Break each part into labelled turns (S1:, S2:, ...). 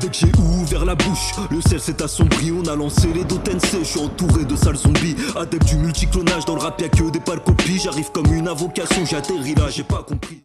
S1: Dès que j'ai ouvert la bouche, le ciel s'est assombri. On a lancé les Dotensei, je suis entouré de sales zombies. Adepte du multiclonage, dans le rap y'a que des pâles copies. J'arrive comme une invocation, j'ai atterri là, j'ai pas compris.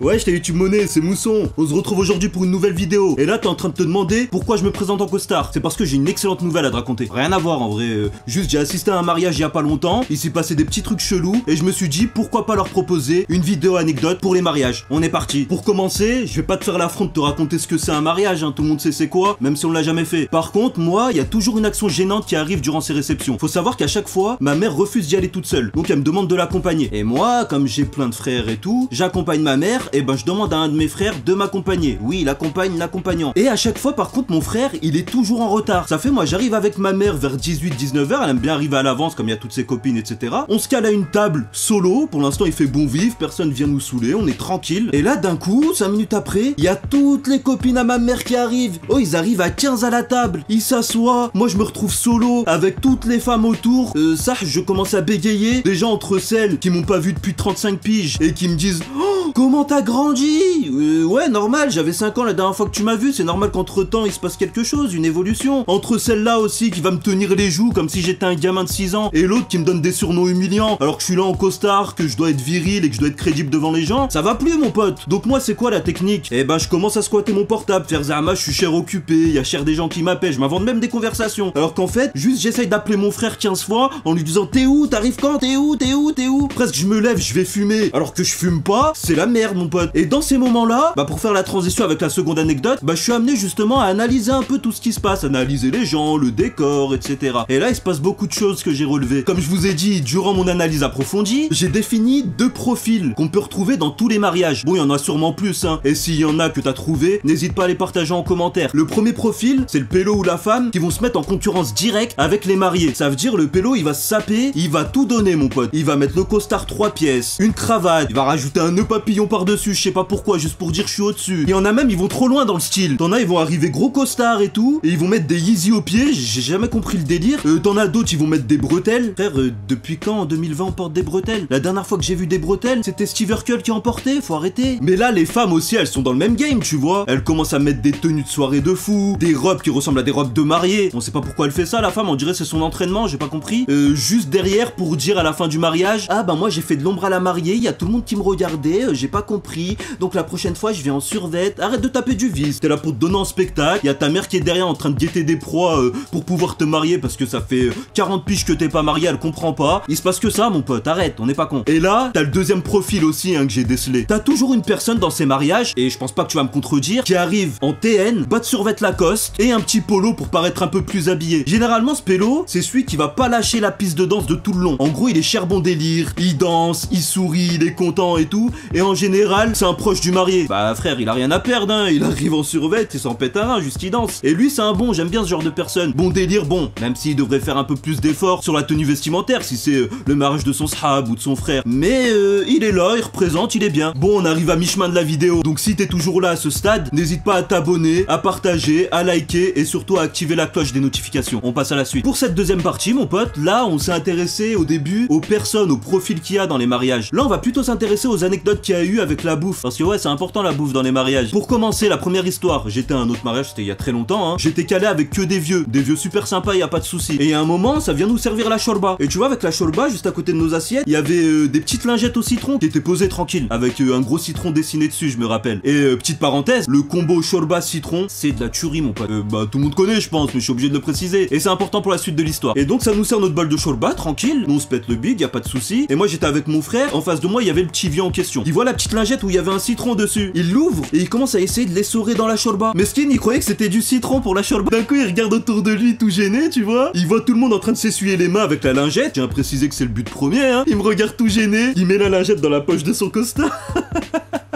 S1: Ouais, je t'ai YouTube Monnaie, c'est Mousson. On se retrouve aujourd'hui pour une nouvelle vidéo. Et là, t'es en train de te demander pourquoi je me présente en costard. C'est parce que j'ai une excellente nouvelle à te raconter. Rien à voir en vrai. Juste, j'ai assisté à un mariage il y a pas longtemps. Il s'est passé des petits trucs chelous. Et je me suis dit, pourquoi pas leur proposer une vidéo anecdote pour les mariages. On est parti. Pour commencer, je vais pas te faire l'affront de te raconter ce que c'est un mariage. Hein. Tout le monde sait c'est quoi, même si on l'a jamais fait. Par contre, moi, il y a toujours une action gênante qui arrive durant ces réceptions. Faut savoir qu'à chaque fois, ma mère refuse d'y aller toute seule. Donc elle me demande de l'accompagner. Et moi, comme j'ai plein de frères et tout, j'accompagne ma mère. Et ben, je demande à un de mes frères de m'accompagner. Oui, il accompagne l'accompagnant. Et à chaque fois, par contre, mon frère, il est toujours en retard. Ça fait, moi, j'arrive avec ma mère vers 18-19h. Elle aime bien arriver à l'avance, comme il y a toutes ses copines, etc. On se cale à une table solo. Pour l'instant, il fait bon vivre. Personne vient nous saouler. On est tranquille. Et là, d'un coup, 5 minutes après, il y a toutes les copines à ma mère qui arrivent. Oh, ils arrivent à 15 à la table. Ils s'assoient. Moi, je me retrouve solo avec toutes les femmes autour. Ça, je commence à bégayer. Déjà, entre celles qui m'ont pas vu depuis 35 piges et qui me disent oh, comment t'as grandi? Ouais, normal, j'avais 5 ans la dernière fois que tu m'as vu, c'est normal qu'entre temps il se passe quelque chose, une évolution. Entre celle-là aussi qui va me tenir les joues comme si j'étais un gamin de 6 ans, et l'autre qui me donne des surnoms humiliants, alors que je suis là en costard, que je dois être viril et que je dois être crédible devant les gens, ça va plus mon pote. Donc moi c'est quoi la technique? Eh ben je commence à squatter mon portable, faire Zama, je suis cher occupé, il y a cher des gens qui m'appellent, je m'invente même des conversations. Alors qu'en fait, juste j'essaye d'appeler mon frère 15 fois en lui disant t'es où? T'arrives quand? T'es où? T'es où? T'es où? Presque je me lève, je vais fumer, alors que je fume pas, c'est la merde mon pote. Et dans ces moments-là, bah pour faire la transition avec la seconde anecdote, bah je suis amené justement à analyser un peu tout ce qui se passe, analyser les gens, le décor, etc. Et là il se passe beaucoup de choses que j'ai relevées. Comme je vous ai dit, durant mon analyse approfondie, j'ai défini 2 profils qu'on peut retrouver dans tous les mariages. Bon, il y en a sûrement plus, hein. Et s'il y en a que t'as trouvé, n'hésite pas à les partager en commentaire. Le premier profil, c'est le pélo ou la femme qui vont se mettre en concurrence directe avec les mariés. Ça veut dire le pélo, il va se saper, il va tout donner mon pote. Il va mettre le costard 3 pièces, une cravate, il va rajouter un nœud papillon par-dessus, je sais pas pourquoi, juste pour dire je suis au-dessus. Il y en a même, ils vont trop loin dans le style. T'en as, ils vont arriver gros costard et tout, et ils vont mettre des Yeezy aux pieds, j'ai jamais compris le délire. T'en as d'autres, ils vont mettre des bretelles. Frère, depuis quand en 2020 on porte des bretelles? La dernière fois que j'ai vu des bretelles, c'était Steve Urkel qui en portait, faut arrêter. Mais là, les femmes aussi, elles sont dans le même game, tu vois. Elles commencent à mettre des tenues de soirée de fou, des robes qui ressemblent à des robes de mariée. On sait pas pourquoi elle fait ça, la femme, on dirait c'est son entraînement, j'ai pas compris. Juste derrière pour dire à la fin du mariage, ah bah moi j'ai fait de l'ombre à la mariée, il y a tout le monde qui me regardait, j'ai pas compris, donc la prochaine fois je viens en survêt. Arrête de taper du vice, t'es là pour te donner en spectacle, il y a ta mère qui est derrière en train de guetter des proies pour pouvoir te marier parce que ça fait 40 piges que t'es pas marié, elle comprend pas. Il se passe que ça mon pote, arrête, on n'est pas con. Et là, t'as le deuxième profil aussi hein, que j'ai décelé. T'as toujours une personne dans ces mariages, et je pense pas que tu vas me contredire, qui arrive en TN, bas de survêt Lacoste et un petit polo pour paraître un peu plus habillé. Généralement ce pélo, c'est celui qui va pas lâcher la piste de danse de tout le long. En gros, il est cher bon délire, il danse, il sourit, il est content et tout, et en général, c'est un proche du marié. Bah frère, il a rien à perdre hein, il arrive en survêt, il s'en pète un rein, juste il danse. Et lui c'est un bon, j'aime bien ce genre de personne. Bon délire, bon, même s'il devrait faire un peu plus d'efforts sur la tenue vestimentaire si c'est le mariage de son sahab ou de son frère. Mais il est là, il représente, il est bien. Bon, on arrive à mi-chemin de la vidéo, donc si t'es toujours là à ce stade, n'hésite pas à t'abonner, à partager, à liker et surtout à activer la cloche des notifications. On passe à la suite. Pour cette deuxième partie, mon pote, là on s'est intéressé au début aux personnes, aux profils qu'il y a dans les mariages. Là on va plutôt s'intéresser aux anecdotes qu'il y a eu avec la bouffe, parce que ouais c'est important la bouffe dans les mariages. Pour commencer, la première histoire, j'étais à un autre mariage, c'était il y a très longtemps hein. J'étais calé avec que des vieux super sympas, y a pas de souci. Et à un moment, ça vient nous servir la shorba. Et tu vois avec la shorba, juste à côté de nos assiettes, il y avait des petites lingettes au citron qui étaient posées tranquilles, avec un gros citron dessiné dessus, je me rappelle. Et petite parenthèse, le combo shorba citron, c'est de la tuerie mon pote. Bah tout le monde connaît je pense, mais je suis obligé de le préciser. Et c'est important pour la suite de l'histoire. Et donc ça nous sert notre bol de shorba, tranquille, nous on se pète le big, y a pas de souci. Et moi j'étais avec mon frère, en face de moi il y avait le petit vieux en question. Il voit la petite lingette où il y avait un citron dessus. Il l'ouvre et il commence à essayer de l'essorer dans la shorba. Meskin il croyait que c'était du citron pour la shorba. D'un coup il regarde autour de lui tout gêné, tu vois. Il voit tout le monde en train de s'essuyer les mains avec la lingette. J'ai précisé que c'est le but premier hein. Il me regarde tout gêné, il met la lingette dans la poche de son costard.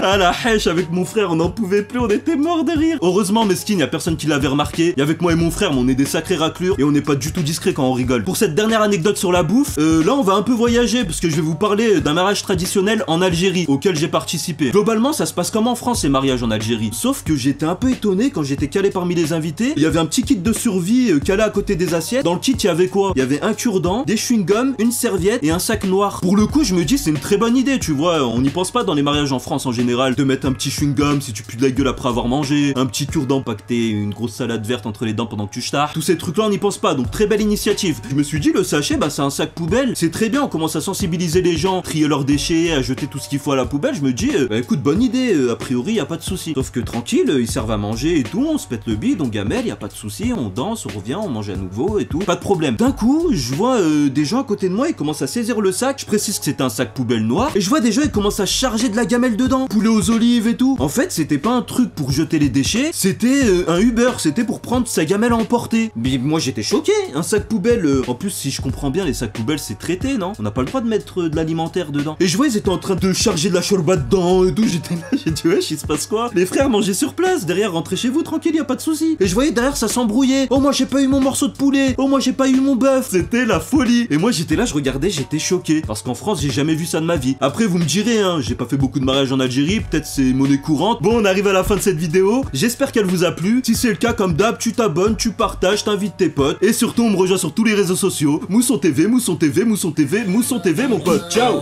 S1: Ah la hèche, avec mon frère on n'en pouvait plus, on était mort de rire. Heureusement Meskin, y a personne qui l'avait remarqué. Et avec moi et mon frère, on est des sacrés raclures et on n'est pas du tout discret quand on rigole. Pour cette dernière anecdote sur la bouffe, là on va un peu voyager parce que je vais vous parler d'un mariage traditionnel en Algérie auquel j'ai participé. Globalement ça se passe comme en France les mariages en Algérie. Sauf que j'étais un peu étonné quand j'étais calé parmi les invités. Il y avait un petit kit de survie calé à côté des assiettes. Dans le kit il y avait quoi? Il y avait un cure-dent, des chewing-gums, une serviette et un sac noir. Pour le coup je me dis c'est une très bonne idée, tu vois, on n'y pense pas dans les mariages en France en général. général de mettre un petit chewing-gum si tu pues de la gueule après avoir mangé, un petit cure-dent pas que t'aies une grosse salade verte entre les dents pendant que tu starts. Tous ces trucs-là, on n'y pense pas, donc très belle initiative. Je me suis dit, le sachet, bah c'est un sac poubelle, c'est très bien, on commence à sensibiliser les gens, trier leurs déchets, à jeter tout ce qu'il faut à la poubelle. Je me dis, bah écoute, bonne idée, a priori, y a pas de souci. Sauf que tranquille, ils servent à manger et tout, on se pète le bide, on gamelle, y a pas de souci, on danse, on revient, on mange à nouveau et tout, pas de problème. D'un coup, je vois des gens à côté de moi, ils commencent à saisir le sac, je précise que c'était un sac poubelle noir, et je vois des gens, ils commencent à charger de la gamelle dedans, poulet aux olives et tout. En fait, c'était pas un truc pour jeter les déchets, c'était un Uber, c'était pour prendre sa gamelle à emporter. Mais moi j'étais choqué, un sac poubelle, en plus si je comprends bien, les sacs poubelles c'est traité, non? On n'a pas le droit de mettre de l'alimentaire dedans. Et je vois, ils étaient en train de charger de la chorba dedans et tout, j'étais là, j'ai dit wesh, il se passe quoi? Les frères mangeaient sur place, derrière rentrez chez vous tranquille, y a pas de souci. Et je voyais derrière ça s'embrouillait. Oh moi j'ai pas eu mon morceau de poulet, oh moi j'ai pas eu mon bœuf, c'était la folie. Et moi j'étais là, je regardais, j'étais choqué, parce qu'en France j'ai jamais vu ça de ma vie. Après vous me direz, hein, j'ai pas fait beaucoup de mariages en Algérie, peut-être c'est monnaie courante. Bon, on arrive à la fin de cette vidéo, j'espère qu'elle vous a plu. Si c'est le cas, comme d'hab, tu t'abonnes, tu partages, t'invites tes potes, et surtout on me rejoint sur tous les réseaux sociaux. Mousson TV, Mousson TV, Mousson TV, Mousson TV mon pote. Ciao.